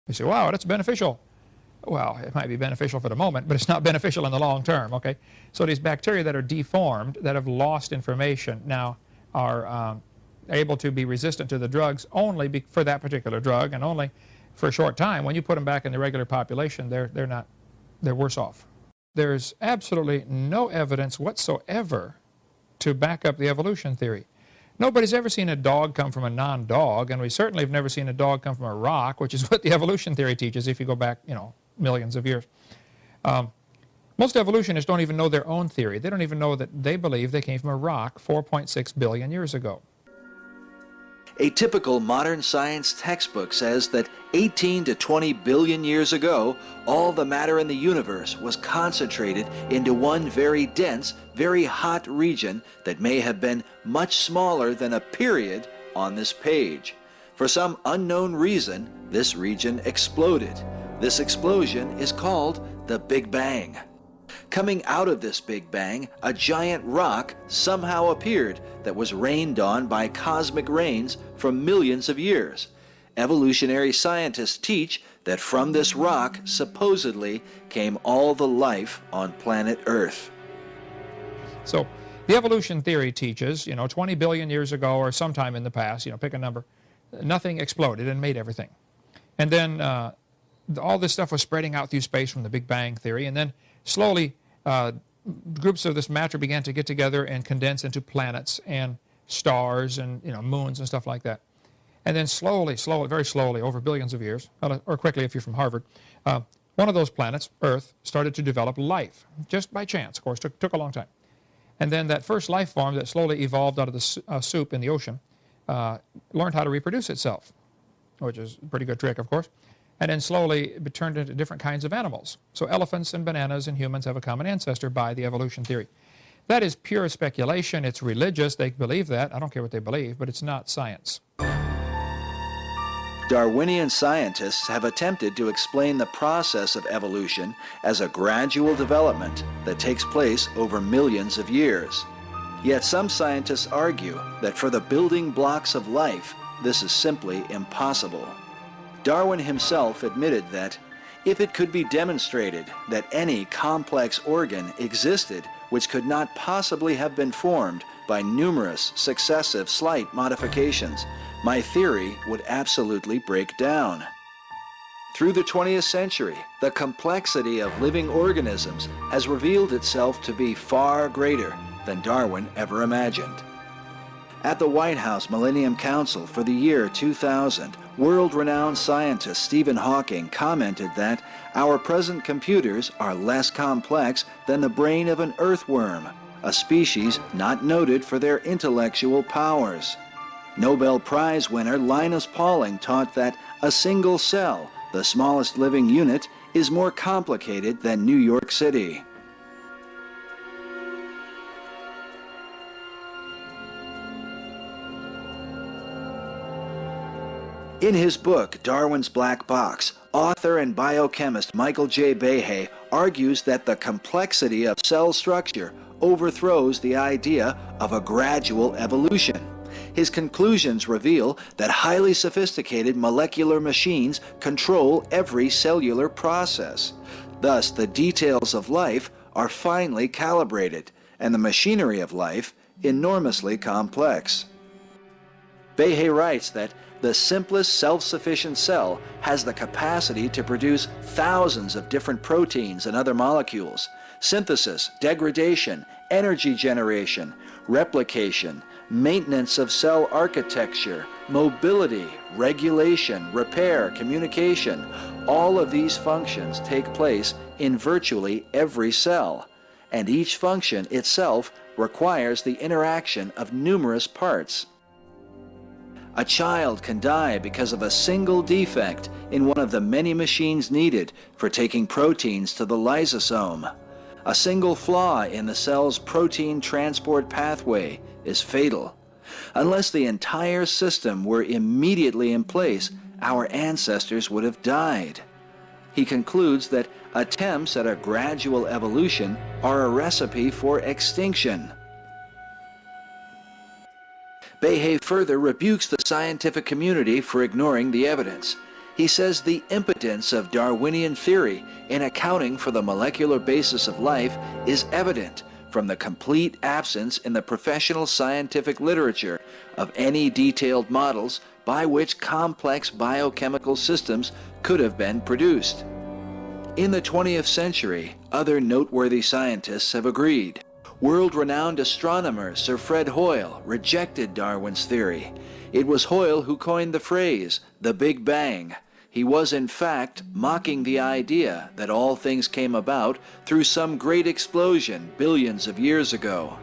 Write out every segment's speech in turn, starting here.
You say, wow, that's beneficial. Well, it might be beneficial for the moment, but it's not beneficial in the long term, okay? So these bacteria that are deformed, that have lost information, now are able to be resistant to the drugs only for that particular drug, and only for a short time. When you put them back in the regular population, they're worse off. There's absolutely no evidence whatsoever to back up the evolution theory. Nobody's ever seen a dog come from a non-dog, and we certainly have never seen a dog come from a rock, which is what the evolution theory teaches if you go back, millions of years. Most evolutionists don't even know their own theory. They don't even know that they believe they came from a rock 4.6 billion years ago. A typical modern science textbook says that 18 to 20 billion years ago, all the matter in the universe was concentrated into one very dense, very hot region that may have been much smaller than a period on this page. For some unknown reason, this region exploded. This explosion is called the Big Bang. Coming out of this Big Bang, a giant rock somehow appeared that was rained on by cosmic rains for millions of years. Evolutionary scientists teach that from this rock supposedly came all the life on planet Earth. So the evolution theory teaches, 20 billion years ago or sometime in the past, pick a number, nothing exploded and made everything. And then all this stuff was spreading out through space from the Big Bang theory, and then slowly groups of this matter began to get together and condense into planets and stars and moons and stuff like that. And then slowly, very slowly, over billions of years, or quickly if you're from Harvard, one of those planets, Earth, started to develop life, just by chance, of course, took a long time. And then that first life form that slowly evolved out of the soup in the ocean learned how to reproduce itself, which is a pretty good trick, of course. And then slowly it turned into different kinds of animals. So elephants and bananas and humans have a common ancestor by the evolution theory. That is pure speculation. It's religious. They believe that. I don't care what they believe, but it's not science. Darwinian scientists have attempted to explain the process of evolution as a gradual development that takes place over millions of years. Yet some scientists argue that for the building blocks of life, this is simply impossible. Darwin himself admitted that if it could be demonstrated that any complex organ existed which could not possibly have been formed by numerous successive slight modifications, my theory would absolutely break down. Through the 20th century, the complexity of living organisms has revealed itself to be far greater than Darwin ever imagined. At the White House Millennium Council for the year 2000, world-renowned scientist Stephen Hawking commented that our present computers are less complex than the brain of an earthworm, a species not noted for their intellectual powers. Nobel Prize winner Linus Pauling taught that a single cell, the smallest living unit, is more complicated than New York City. In his book, Darwin's Black Box, author and biochemist Michael J. Behe argues that the complexity of cell structure overthrows the idea of a gradual evolution. His conclusions reveal that highly sophisticated molecular machines control every cellular process. Thus, the details of life are finely calibrated, and the machinery of life enormously complex. Behe writes that the simplest self-sufficient cell has the capacity to produce thousands of different proteins and other molecules. Synthesis, degradation, energy generation, replication, maintenance of cell architecture, mobility, regulation, repair, communication, all of these functions take place in virtually every cell, and each function itself requires the interaction of numerous parts. A child can die because of a single defect in one of the many machines needed for taking proteins to the lysosome. A single flaw in the cell's protein transport pathway is fatal. Unless the entire system were immediately in place, our ancestors would have died. He concludes that attempts at a gradual evolution are a recipe for extinction. Behe further rebukes the scientific community for ignoring the evidence. He says the impotence of Darwinian theory in accounting for the molecular basis of life is evident from the complete absence in the professional scientific literature of any detailed models by which complex biochemical systems could have been produced. In the 20th century, other noteworthy scientists have agreed. World-renowned astronomer Sir Fred Hoyle rejected Darwin's theory. It was Hoyle who coined the phrase, the Big Bang. He was, in fact, mocking the idea that all things came about through some great explosion billions of years ago.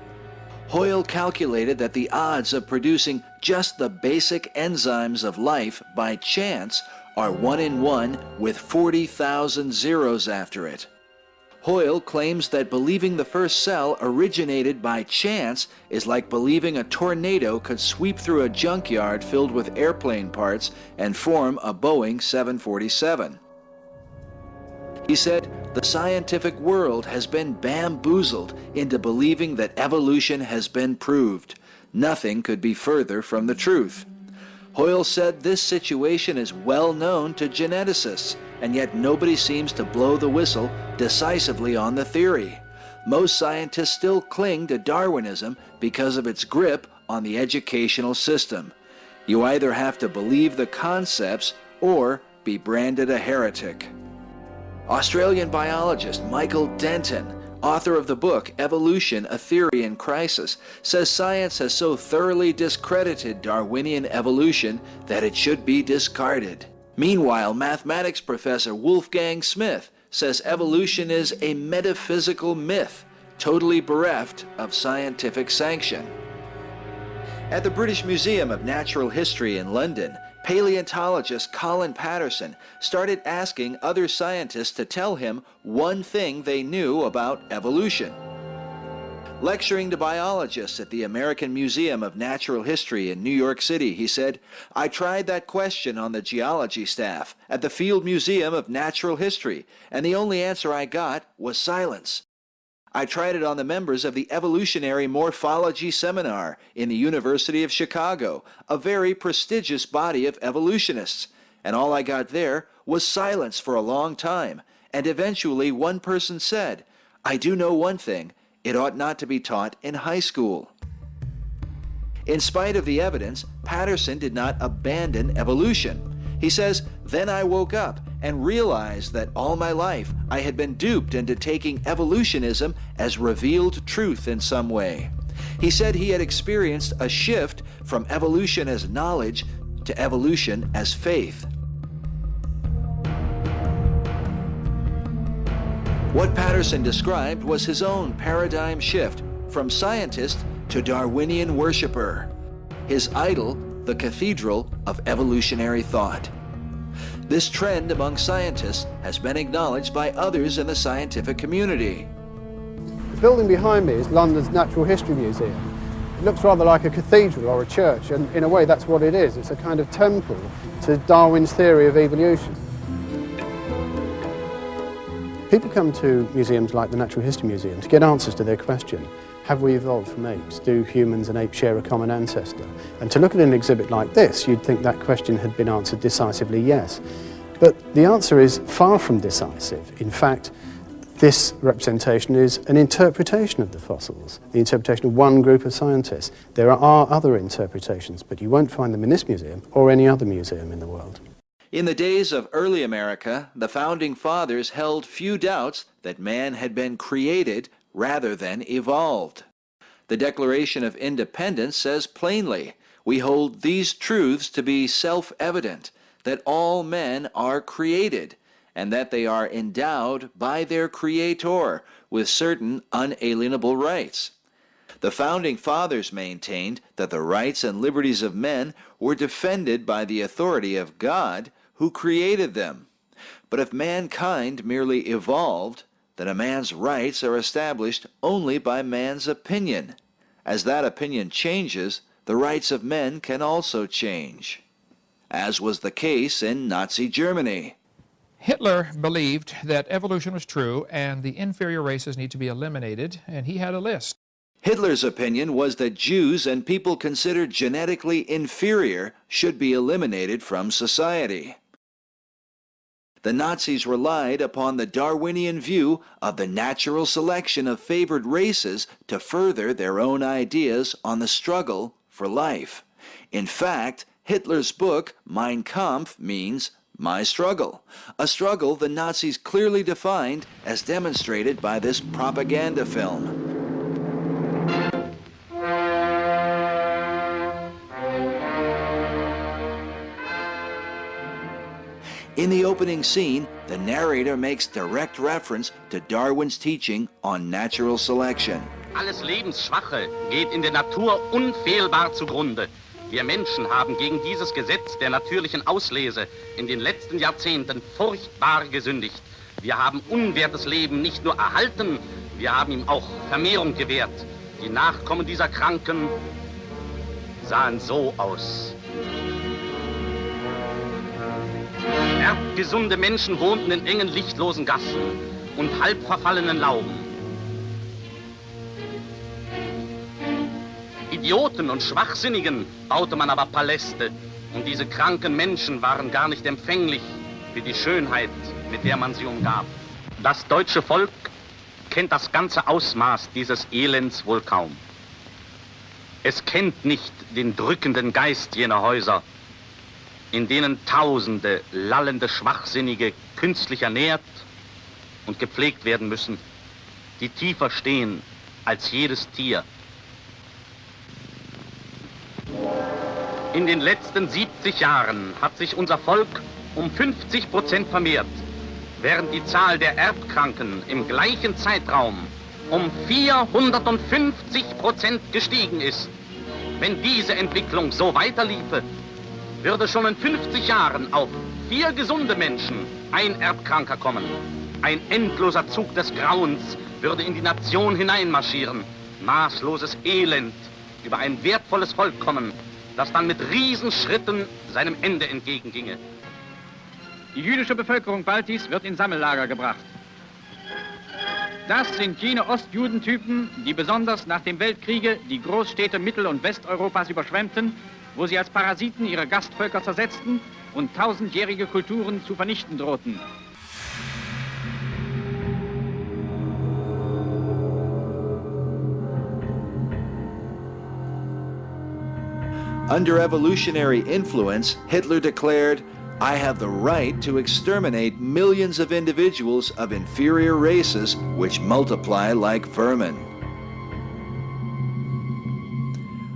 Hoyle calculated that the odds of producing just the basic enzymes of life by chance are 1 in 1 with 40,000 zeros after it. Hoyle claims that believing the first cell originated by chance is like believing a tornado could sweep through a junkyard filled with airplane parts and form a Boeing 747. He said, the scientific world has been bamboozled into believing that evolution has been proved. Nothing could be further from the truth. Hoyle said this situation is well known to geneticists, and yet nobody seems to blow the whistle decisively on the theory. Most scientists still cling to Darwinism because of its grip on the educational system. You either have to believe the concepts or be branded a heretic. Australian biologist Michael Denton, author of the book Evolution, A Theory in Crisis, says science has so thoroughly discredited Darwinian evolution that it should be discarded. Meanwhile, mathematics professor Wolfgang Smith says evolution is a metaphysical myth, totally bereft of scientific sanction. At the British Museum of Natural History in London, paleontologist Colin Patterson started asking other scientists to tell him one thing they knew about evolution. Lecturing to biologists at the American Museum of Natural History in New York City, he said, I tried that question on the geology staff at the Field Museum of Natural History, and the only answer I got was silence. I tried it on the members of the Evolutionary Morphology Seminar in the University of Chicago, a very prestigious body of evolutionists, and all I got there was silence for a long time, and eventually one person said, I do know one thing, it ought not to be taught in high school. In spite of the evidence, Patterson did not abandon evolution. He says, then I woke up and realized that all my life I had been duped into taking evolutionism as revealed truth in some way. He said he had experienced a shift from evolution as knowledge to evolution as faith. What Patterson described was his own paradigm shift from scientist to Darwinian worshiper. His idol, the cathedral of evolutionary thought. This trend among scientists has been acknowledged by others in the scientific community. The building behind me is London's Natural History Museum. It looks rather like a cathedral or a church, and in a way that's what it is. It's a kind of temple to Darwin's theory of evolution. People come to museums like the Natural History Museum to get answers to their question, have we evolved from apes? Do humans and apes share a common ancestor? And to look at an exhibit like this, you'd think that question had been answered decisively yes. But the answer is far from decisive. In fact, this representation is an interpretation of the fossils, the interpretation of one group of scientists. There are other interpretations, but you won't find them in this museum or any other museum in the world. In the days of early America, the Founding Fathers held few doubts that man had been created rather than evolved. The Declaration of Independence says plainly, we hold these truths to be self-evident, that all men are created, and that they are endowed by their Creator with certain unalienable rights. The Founding Fathers maintained that the rights and liberties of men were defended by the authority of God who created them. But if mankind merely evolved, then a man's rights are established only by man's opinion. As that opinion changes, the rights of men can also change, as was the case in Nazi Germany. Hitler believed that evolution was true and the inferior races need to be eliminated, and he had a list. Hitler's opinion was that Jews and people considered genetically inferior should be eliminated from society. the Nazis relied upon the Darwinian view of the natural selection of favored races to further their own ideas on the struggle for life. In fact, Hitler's book, Mein Kampf, means my struggle, a struggle the Nazis clearly defined as demonstrated by this propaganda film. In the opening scene, the narrator makes direct reference to Darwin's teaching on natural selection. Alles Lebensschwache geht in der Natur unfehlbar zugrunde. Wir Menschen haben gegen dieses Gesetz der natürlichen Auslese in den letzten Jahrzehnten furchtbar gesündigt. Wir haben unwertes Leben nicht nur erhalten, wir haben ihm auch Vermehrung gewährt. Die Nachkommen dieser Kranken sahen so aus. Erbgesunde Menschen wohnten in engen, lichtlosen Gassen und halb verfallenen Lauben. Idioten und Schwachsinnigen baute man aber Paläste, und diese kranken Menschen waren gar nicht empfänglich für die Schönheit, mit der man sie umgab. Das deutsche Volk kennt das ganze Ausmaß dieses Elends wohl kaum. Es kennt nicht den drückenden Geist jener Häuser, in denen Tausende lallende Schwachsinnige künstlich ernährt und gepflegt werden müssen, die tiefer stehen als jedes Tier. In den letzten 70 Jahren hat sich unser Volk um 50% vermehrt, während die Zahl der Erbkranken im gleichen Zeitraum um 450% gestiegen ist. Wenn diese Entwicklung so weiterliefe, würde schon in 50 Jahren auf 4 gesunde Menschen ein Erbkranker kommen. Ein endloser Zug des Grauens würde in die Nation hineinmarschieren. Maßloses Elend über ein wertvolles Volk kommen, das dann mit Riesenschritten seinem Ende entgegenginge. Die jüdische Bevölkerung Baltis wird in Sammellager gebracht. Das sind jene Ostjudentypen, die besonders nach dem Weltkriege die Großstädte Mittel- und Westeuropas überschwemmten, wo sie als Parasiten ihre Gastvölker zersetzten und tausendjährige Kulturen zu vernichten drohten. Under evolutionary influence, Hitler declared, "I have the right to exterminate millions of individuals of inferior races which multiply like vermin."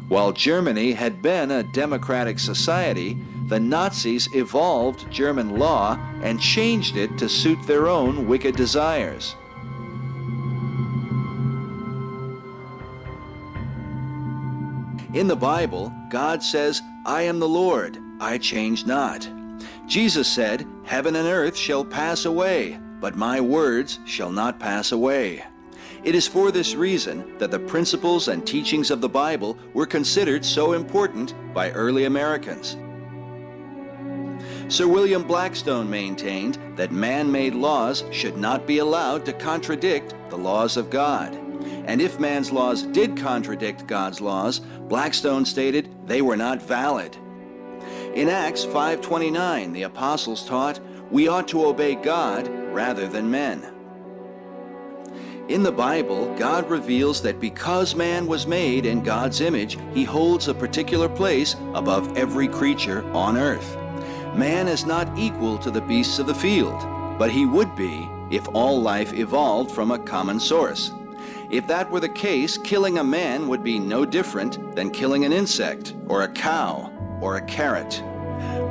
While Germany had been a democratic society, the Nazis evolved German law and changed it to suit their own wicked desires. In the Bible, God says, "I am the Lord, I change not." Jesus said, "Heaven and earth shall pass away, but my words shall not pass away." It is for this reason that the principles and teachings of the Bible were considered so important by early Americans. Sir William Blackstone maintained that man-made laws should not be allowed to contradict the laws of God. And if man's laws did contradict God's laws, Blackstone stated they were not valid. In Acts 5:29, the apostles taught, we ought to obey God rather than men. In the Bible, God reveals that because man was made in God's image, he holds a particular place above every creature on earth. Man is not equal to the beasts of the field, but he would be if all life evolved from a common source. If that were the case, killing a man would be no different than killing an insect, or a cow, or a carrot.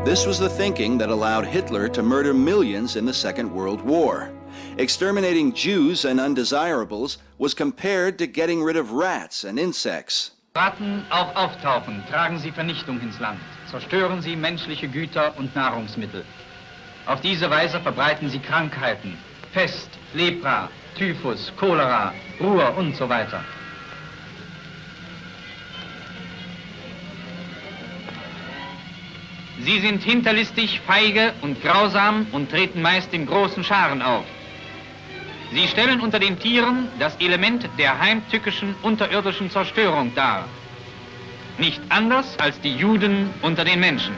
This was the thinking that allowed Hitler to murder millions in the Second World War. Exterminating Jews and undesirables was compared to getting rid of rats and insects. Ratten auch auftauchen, tragen sie Vernichtung ins Land, zerstören sie menschliche Güter und Nahrungsmittel. Auf diese Weise verbreiten sie Krankheiten, Pest, Lepra, Typhus, Cholera, Ruhr und so weiter. Sie sind hinterlistig, feige und grausam und treten meist in großen Scharen auf. Sie stellen unter den Tieren das Element der heimtückischen unterirdischen Zerstörung dar. Nicht anders als die Juden unter den Menschen.